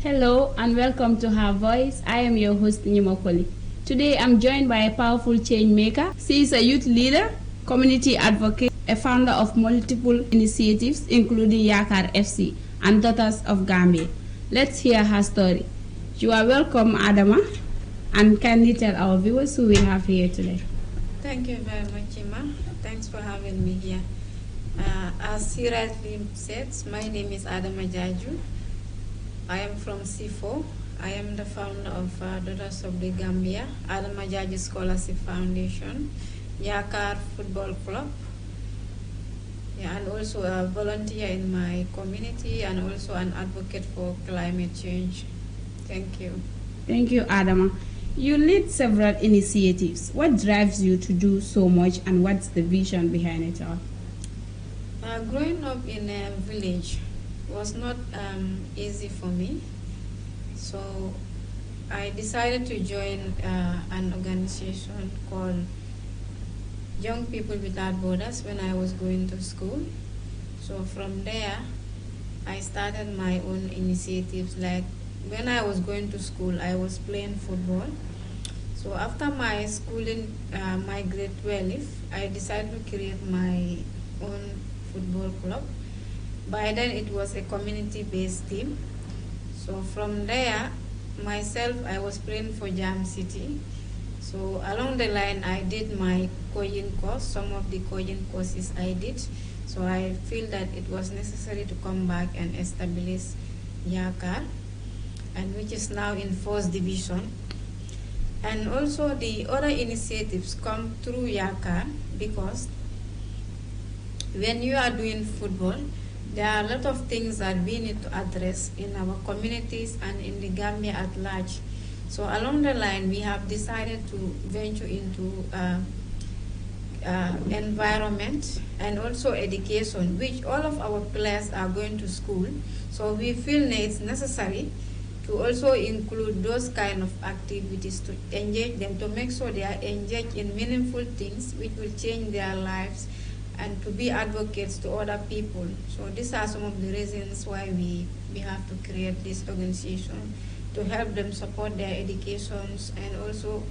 Hello and welcome to Her Voice. I am your host Nimokoli. Today I'm joined by a powerful change maker. She is a youth leader, community advocate, a founder of multiple initiatives including Yakar FC and Daughters of Gambia. Let's hear her story. You are welcome, Adama, and kindly tell our viewers who we have here today. Thank you very much, Ima. Thanks for having me here. As he rightly said, my name is Adama Jaju. I am from C4. I am the founder of Daughters of the Gambia, Adama Jaju Scholarship Foundation, Yakar Football Club, and also a volunteer in my community and also an advocate for climate change. Thank you. Thank you, Adama. You lead several initiatives. What drives you to do so much and what's the vision behind it all? Growing up in a village was not easy for me. So I decided to join an organization called Young People Without Borders when I was going to school. So from there, I started my own initiatives. Like when I was going to school, I was playing football. So after my schooling, my grade 12, I decided to create my own football club. By then it was a community-based team. So from there, myself, I was playing for Jam City. So along the line, I did my coaching course, some of the coaching courses I did. So I feel that it was necessary to come back and establish Yakar, and which is now in 4th division. And also the other initiatives come through Yakar because when you are doing football, there are a lot of things that we need to address in our communities and in the Gambia at large. So along the line, we have decided to venture into environment and also education, which all of our players are going to school. So we feel it's necessary to also include those kind of activities to engage them, to make sure they are engaged in meaningful things which will change their lives and to be advocates to other people. So these are some of the reasons why we have to create this organization, to help them support their educations and also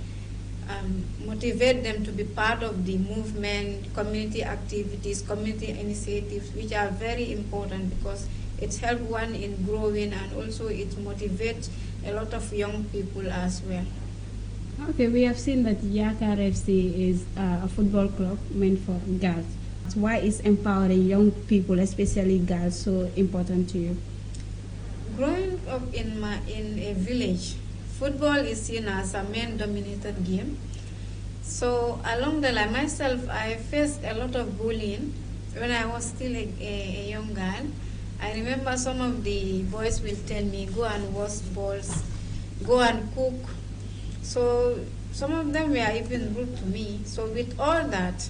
motivate them to be part of the movement, community activities, community initiatives, which are very important because it helps one in growing and also it motivates a lot of young people as well. Okay, we have seen that Yakar FC is a football club meant for girls. Why is empowering young people, especially girls, so important to you? Growing up in a village, football is seen as a man-dominated game. So along the line, myself, I faced a lot of bullying when I was still a young girl. I remember some of the boys will tell me, go and wash balls, go and cook. So some of them were even rude to me. So with all that,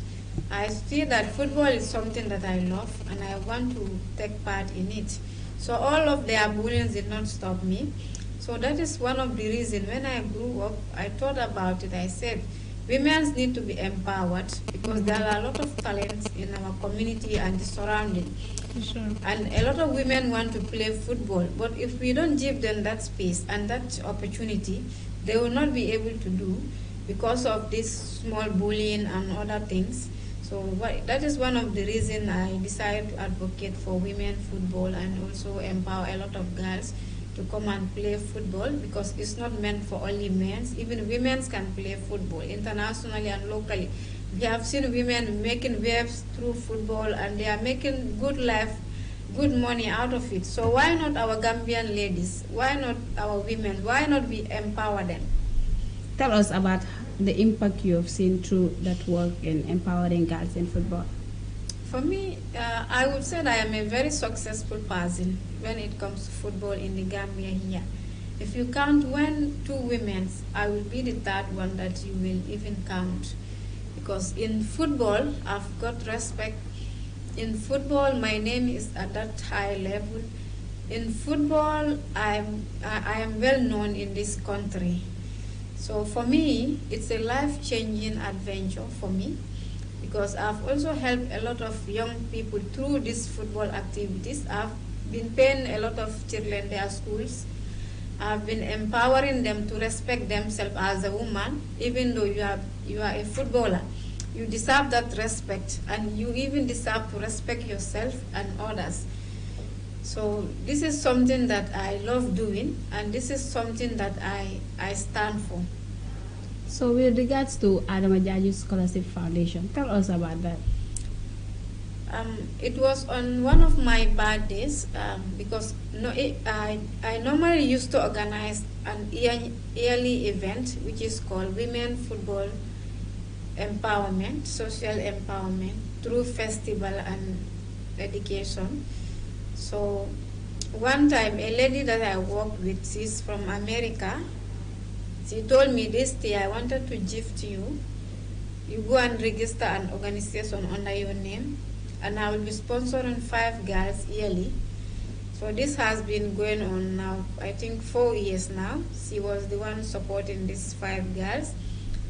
I feel that football is something that I love and I want to take part in it. So all of their bullying did not stop me. So that is one of the reasons when I grew up, I thought about it. I said, women need to be empowered because there are a lot of talents in our community and the surrounding. Sure. And a lot of women want to play football, but if we don't give them that space and that opportunity, they will not be able to do because of this small bullying and other things. So that is one of the reasons I decided to advocate for women football and also empower a lot of girls to come and play football because it's not meant for only men. Even women can play football internationally and locally. We have seen women making waves through football and they are making good life, good money out of it. So why not our Gambian ladies? Why not our women? Why not we empower them? Tell us about the impact you have seen through that work in empowering girls in football. For me, I would say that I am a very successful person when it comes to football in the Gambia here. If you count 2 women, I will be the third one that you will even count. Because in football, I've got respect. In football, my name is at that high level. In football, I am well known in this country. So for me, it's a life-changing adventure for me because I've also helped a lot of young people through these football activities. I've been paying a lot of children their schools. I've been empowering them to respect themselves as a woman, even though you are a footballer. You deserve that respect, and you even deserve to respect yourself and others. So this is something that I love doing, and this is something that I stand for. So with regards to Adama Jaju Scholarship Foundation, tell us about that. It was on one of my birthdays because I normally used to organize an yearly event which is called Women Football Empowerment, Social Empowerment through festival and education. So one time a lady that I worked with, she's from America, she told me this year I wanted to gift you. You go and register an organization under your name, and I will be sponsoring 5 girls yearly. So this has been going on now, I think 4 years now. She was the one supporting these 5 girls.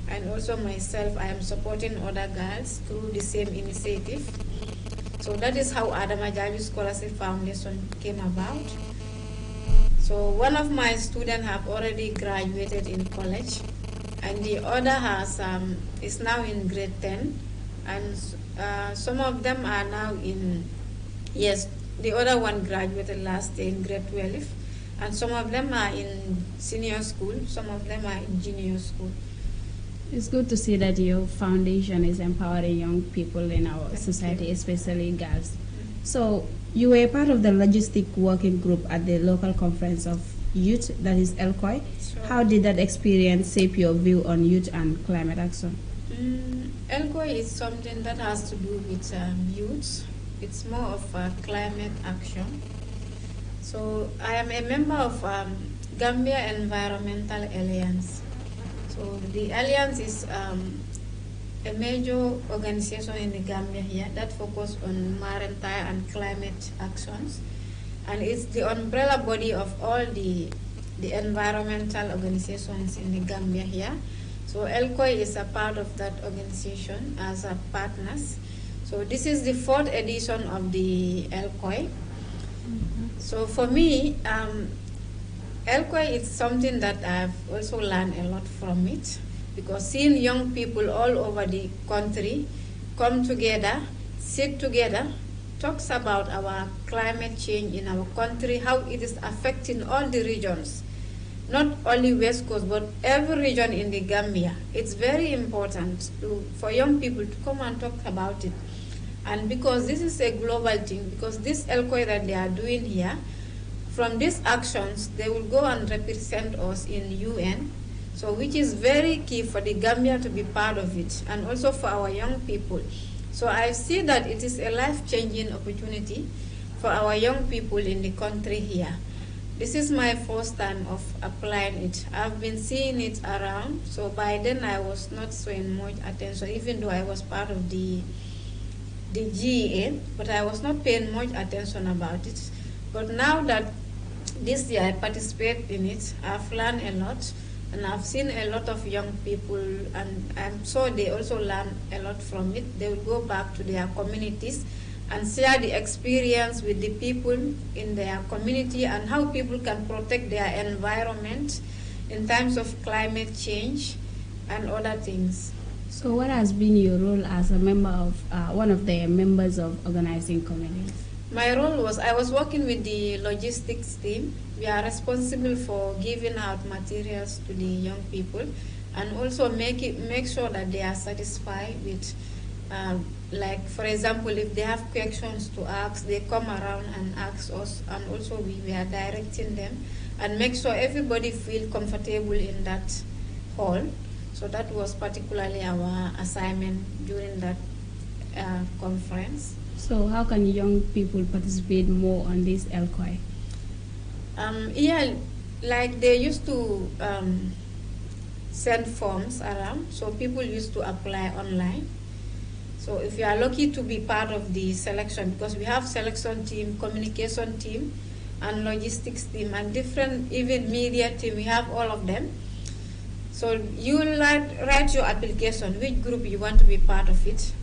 And also myself, I am supporting other girls through the same initiative. So that is how Adama Jaju Scholarship Foundation came about. So one of my students have already graduated in college, and the other is now in grade 10, and some of them are now the other one graduated last year in grade 12, and some of them are in senior school, some of them are in junior school. It's good to see that your foundation is empowering young people in our society, especially girls. So you were part of the logistic working group at the local conference of youth, that is ELCOI. Sure. How did that experience shape your view on youth and climate action? ELCOI is something that has to do with youth. It's more of climate action. So I am a member of Gambia Environmental Alliance. So the Alliance is a major organization in the Gambia here that focuses on maritime and climate actions. And it's the umbrella body of all the environmental organizations in the Gambia here. So ELCOI is a part of that organization as a partners. So this is the 4th edition of the ELCOI. So for me, ELCOI is something that I've also learned a lot from it, because seeing young people all over the country come together, sit together, talks about our climate change in our country, how it is affecting all the regions, not only West Coast, but every region in the Gambia. It's very important for young people to come and talk about it. And because this is a global thing, because this ELCOI that they are doing here, from these actions, they will go and represent us in UN, so which is very key for the Gambia to be part of it, and also for our young people. So I see that it is a life-changing opportunity for our young people in the country here. This is my first time of applying it. I've been seeing it around, so by then I was not showing much attention, even though I was part of the GEA, but I was not paying much attention about it. But now that this year I participate in it, I've learned a lot, and I've seen a lot of young people, and I'm sure they also learn a lot from it. They will go back to their communities and share the experience with the people in their community and how people can protect their environment in times of climate change and other things. So what has been your role as a member of one of the members of organizing committees? My role was, I was working with the logistics team. We are responsible for giving out materials to the young people, and also make sure that they are satisfied with, like for example, if they have questions to ask, they come around and ask us, and also we are directing them and make sure everybody feel comfortable in that hall. So that was particularly our assignment during that conference. So how can young people participate more on this ELCOI? Yeah, like they used to send forms around, so people used to apply online. So if you are lucky to be part of the selection, because we have selection team, communication team, and logistics team, and different even media team, we have all of them. So you write your application, which group you want to be part of it.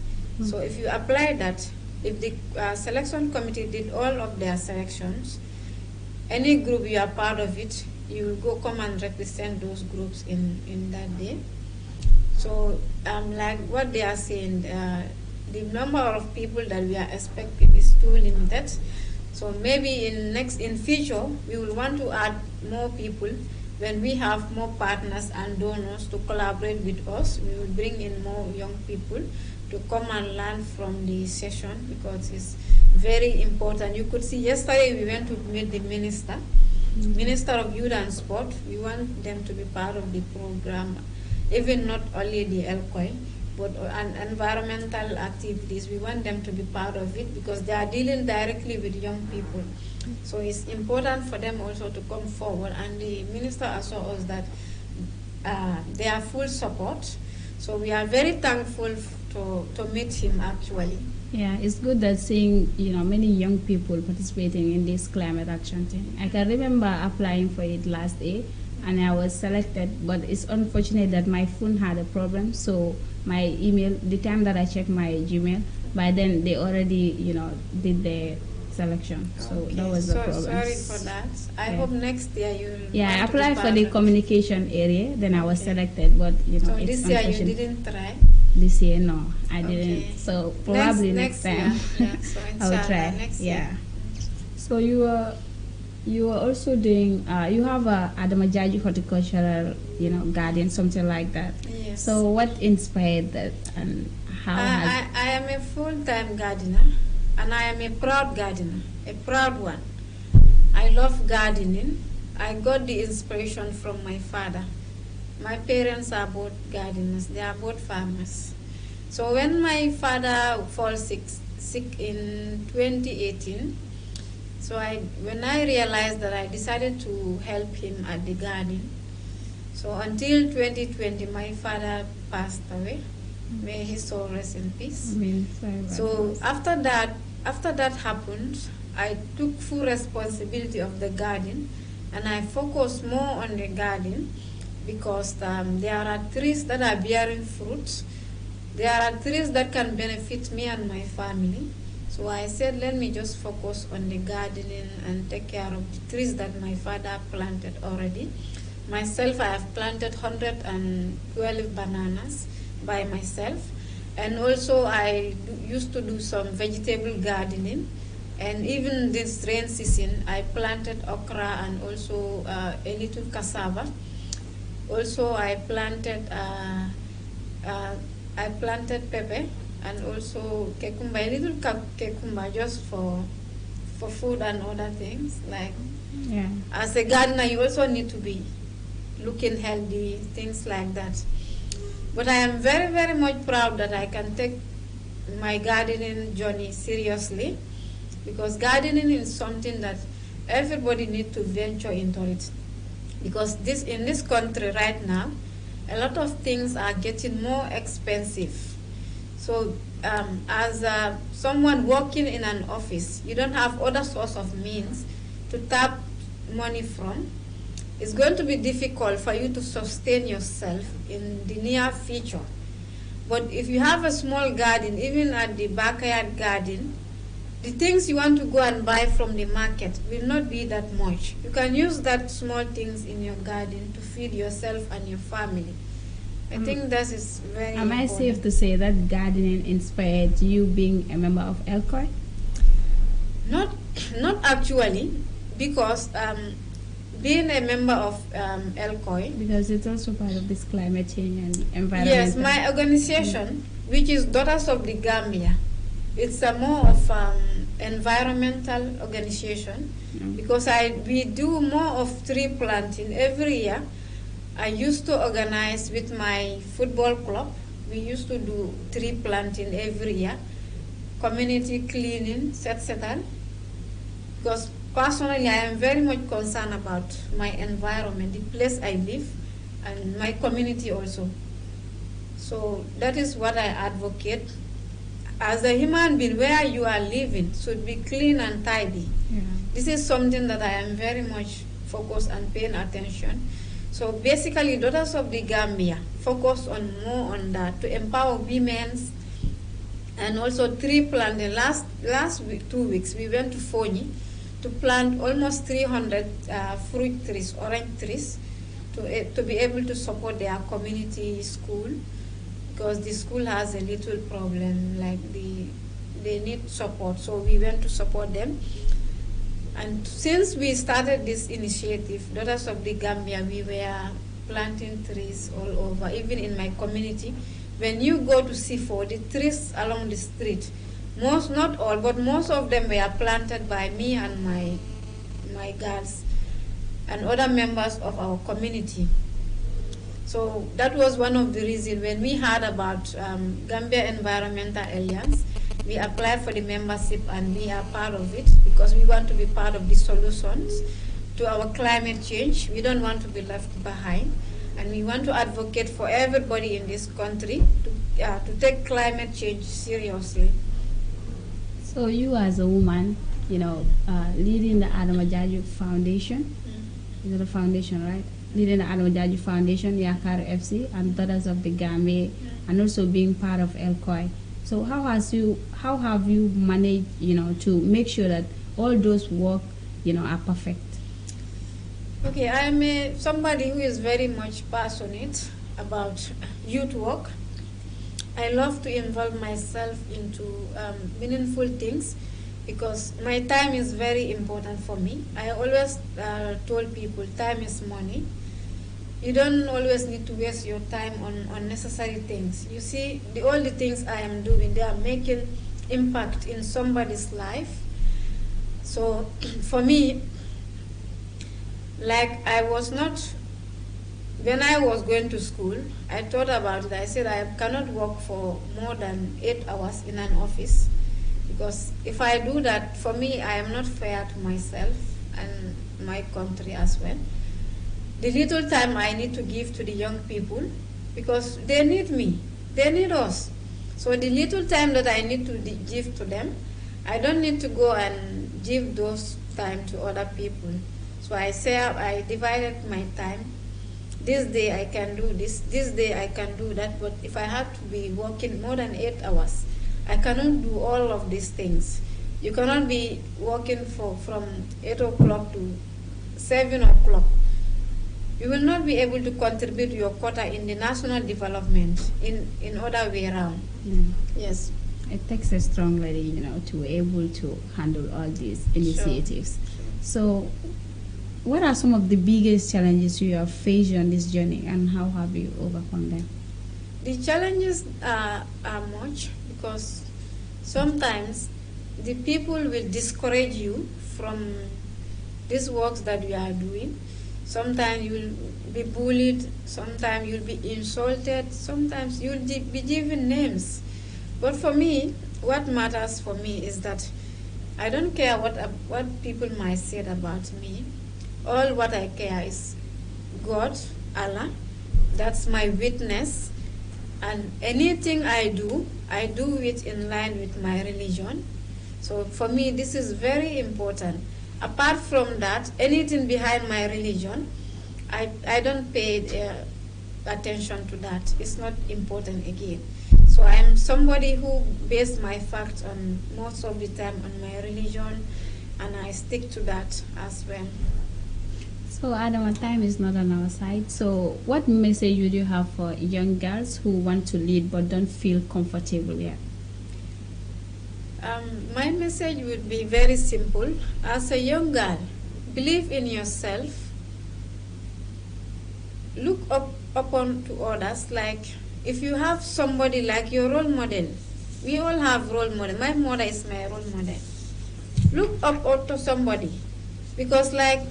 So if you apply that, if the selection committee did all of their selections, any group you are part of it, you will come and represent those groups in that day. So like what they are saying, the number of people that we are expecting is too limited. So maybe in future we will want to add more people. When we have more partners and donors to collaborate with us, we will bring in more young people to come and learn from the session, because it's very important. You could see yesterday we went to meet the minister, Minister of Youth and Sport. We want them to be part of the program, even not only the LCOI, but environmental activities. We want them to be part of it because they are dealing directly with young people. So it's important for them also to come forward, and the minister assured us that they are full support. So we are very thankful to meet him actually. Yeah, it's good that seeing many young people participating in this climate action thing. I can remember applying for it last year, and I was selected, but it's unfortunate that my phone had a problem. So my email, the time that I checked my Gmail, by then they already did the selection. So Okay. that was the problem. Sorry for that. I hope next year you will. Yeah, I want to be applied for part the of it. communication area, then I was Okay. selected, but So it's this year you unfortunate. didn't try. This year, no, I Okay. didn't. So probably next time, year. Yeah, so I will inshallah, try. next Yeah. year. So you are also doing. You have a Adamajaji horticultural, garden, something like that. Yes. So what inspired that, and how has? I am a full-time gardener, and I am a proud gardener, a proud one. I love gardening. I got the inspiration from my father. My parents are both gardeners. They are both farmers. So when my father falls sick in 2018, so when I realized that, I decided to help him at the garden. So until 2020, my father passed away. May his soul rest in peace. So after that happened, I took full responsibility of the garden, and I focused more on the garden, because there are trees that are bearing fruits. There are trees that can benefit me and my family. So I said, let me just focus on the gardening and take care of the trees that my father planted already. Myself, I have planted 112 bananas by myself. And also I used to do some vegetable gardening. And even this rain season, I planted okra and also a little cassava. Also, I planted pepper and also cucumber, a little cucumber, just for food and other things. Like, Yeah. as a gardener, you also need to be looking healthy, things like that. But I am very, very much proud that I can take my gardening journey seriously, because gardening is something that everybody needs to venture into it. Because in this country right now, a lot of things are getting more expensive. So as someone working in an office, you don't have other source of means to tap money from. It's going to be difficult for you to sustain yourself in the near future. But if you have a small garden, even at the backyard garden, the things you want to go and buy from the market will not be that much. You can use that small things in your garden to feed yourself and your family. I think that is very Am I important. safe to say that gardening inspired you being a member of LCOI? Not actually, because being a member of LCOI, Because it's also part of this climate change and environment. yes, my organization, which is Daughters of the Gambia, it's a more of environmental organization, because we do more of tree planting every year. I used to organize with my football club. We used to do tree planting every year, community cleaning, etc. Because personally, I am very much concerned about my environment, the place I live, and my community also. So that is what I advocate. As a human being, where you are living should be clean and tidy. Yeah. This is something that I am very much focused and paying attention. So basically, Daughters of the Gambia focus more on that, to empower women, and also tree planting. Last 2 weeks, we went to Fonyi to plant almost 300 fruit trees, orange trees, to be able to support their community school, because the school has a little problem, like they need support. So we went to support them. And since we started this initiative, Daughters of the Gambia, we were planting trees all over, even in my community. When you go to C4, the trees along the street, most, not all, but most of them were planted by me and my girls and other members of our community. So that was one of the reasons when we heard about Gambia Environmental Alliance, we applied for the membership and we are part of it because we want to be part of the solutions to our climate change. We don't want to be left behind, and we want to advocate for everybody in this country to take climate change seriously. So you as a woman, leading the Adama Jaju Foundation, is it a foundation, right? Leading the Adama Jaju Foundation, Yakar FC, and Daughters of the Gambia, and also being part of ELCOI. So how have you managed, to make sure that all those work, are perfect? Okay, I'm somebody who is very much passionate about youth work. I love to involve myself into meaningful things because my time is very important for me. I always told people time is money. You don't always need to waste your time on unnecessary things. You see, all the things I am doing, they are making impact in somebody's life. So for me, like when I was going to school, I thought about it. I said I cannot work for more than 8 hours in an office because if I do that, for me, I am not fair to myself and my country as well. The little time I need to give to the young people, because they need me, they need us. So the little time that I need to give to them, I don't need to go and give those time to other people. So I divided my time. This day I can do this day I can do that, but if I have to be working more than 8 hours, I cannot do all of these things. You cannot be working from 8 o'clock to 7 o'clock. You will not be able to contribute your quota in the national development in other way around. Yes. It takes a strong lady, to be able to handle all these initiatives. Sure. So what are some of the biggest challenges you have faced on this journey and how have you overcome them? The challenges are much because sometimes the people will discourage you from these works that you are doing. Sometimes you will be bullied, sometimes you'll be insulted, sometimes you'll be given names. But for me, what matters for me is that I don't care what people might say about me. All what I care is God, Allah. That's my witness. And anything I do it in line with my religion. So for me, this is very important. Apart from that, anything behind my religion, I don't pay attention to that. It's not important again. So I am somebody who base my facts on most of the time on my religion, and I stick to that as well. So Adama, time is not on our side. So what message would you have for young girls who want to lead but don't feel comfortable yet? My message would be very simple. As a young girl, believe in yourself. Look upon to others. Like if you have somebody like your role model, we all have role model. My mother is my role model. Look up to somebody, because like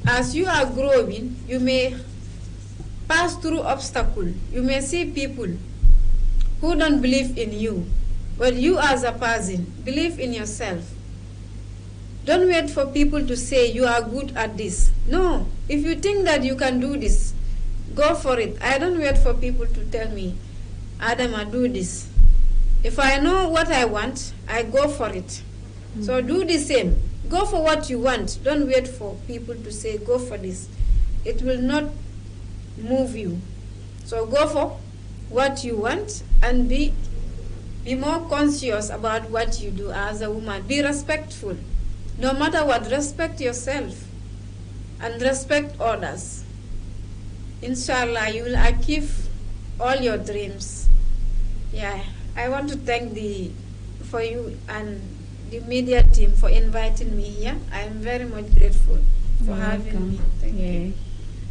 as you are growing, you may pass through obstacles. You may see people who don't believe in you. But you as a person, believe in yourself. Don't wait for people to say you are good at this. No, if you think that you can do this, go for it. I don't wait for people to tell me, Adama, do this. If I know what I want, I go for it. So do the same. Go for what you want. Don't wait for people to say, go for this. It will not move you. So go for what you want and be more conscious about what you do as a woman. Be respectful. no matter what, respect yourself and respect others. Inshallah, you will achieve all your dreams. Yeah, I want to thank for you and the media team for inviting me here. I am very much grateful for having me. Thank you.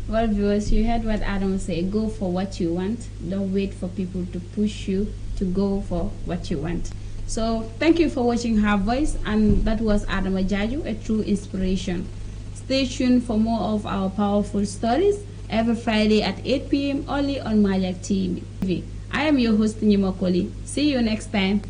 Well, viewers, you heard what Adam said. Go for what you want. Don't wait for people to push you to go for what you want. So, thank you for watching Her Voice, and that was Adam Ajaju, a true inspiration. Stay tuned for more of our powerful stories every Friday at 8 p.m. only on Majak TV. I am your host, Nyima Koli. See you next time.